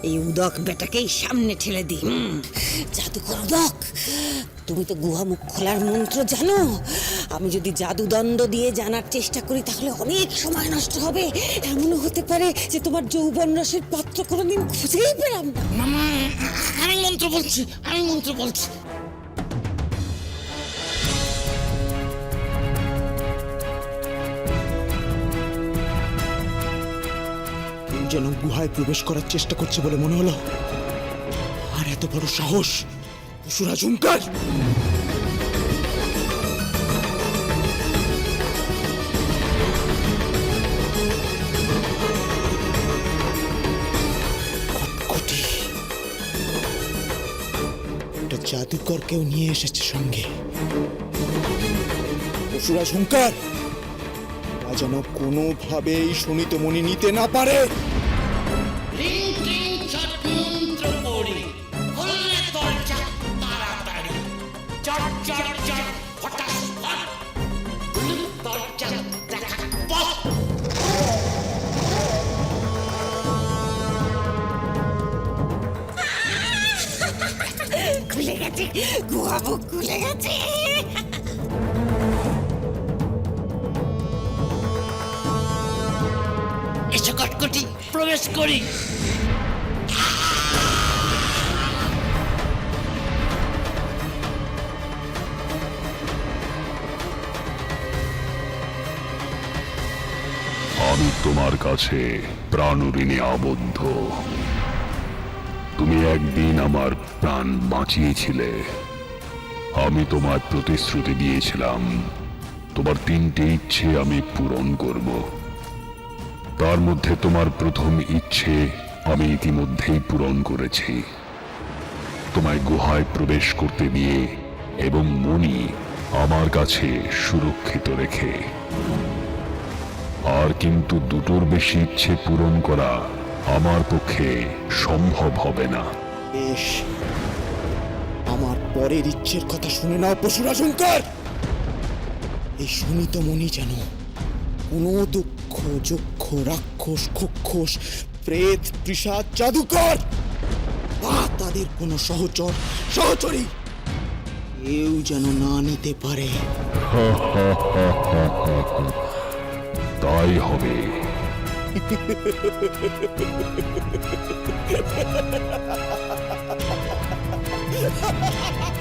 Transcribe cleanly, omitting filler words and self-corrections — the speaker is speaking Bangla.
এই উদক বেটাকেই সামনে ঠেলে দিই। জাদুকর উদক, তুমি তো গুহা মুখ খোলার মন্ত্র জানো। আমি যদি জাদুদণ্ড দিয়ে জানার চেষ্টা করি তাহলে অনেক সময় নষ্ট হবে। এমনও হতে পারে যে তোমার যৌবন রসের পাত্র কোনোদিন খুঁজেই পেলাম না। মামা, আমি মন্ত্র বলছি। যেন গুহায় প্রবেশ করার চেষ্টা করছে বলে মনে হলো। আর এত বড় সাহস অসুরা ঝুঙ্কার! কটকটি একটা জাদুকরকেও নিয়ে এসেছে সঙ্গে। অসুরা ঝুঙ্কার যেন কোনোভাবেই শোণিতমণি নিতে না পারে। রিং টিং চট মন্ত্র পড়ি, খুললে দরজা তাড়াতাড়ি। চট চট চট ফটাস ফট, খুললে দরজা দেখা পথ। খুলে গেছে, গুহা মুখ খুলে গেছে। এসো কটকটি, প্রবেশ করি। আমি তোমার কাছে প্রাণঋণে আবদ্ধ। তুমি একদিন আমার প্রাণ বাঁচিয়েছিলে। আমি তোমার প্রতিশ্রুতি দিয়েছিলাম তোমার 3টে ইচ্ছে আমি পূরণ করব। তার মধ্যে তোমার প্রথম ইচ্ছে আমি ইতিমধ্যেই পূরণ করেছি, তোমায় গুহায় প্রবেশ করতে দিয়ে এবং মণি আমার কাছে সুরক্ষিত রেখে। আর কিন্তু 2টোর বেশি ইচ্ছে পূরণ করা আমার পক্ষে সম্ভব হবে না। বেশ, আমার পরের ইচ্ছের কথা শুনে নাও পশুরা শঙ্কর। এই শোণিতমণি যেন কোনো দুঃখ যক্ষ রাক্ষস খক্ষস প্রেত পিশাচ জাদুকর বা তাদের কোনো সহচরী কেউ যেন না নিতে পারে। তাই হবে। Ha ha ha ha!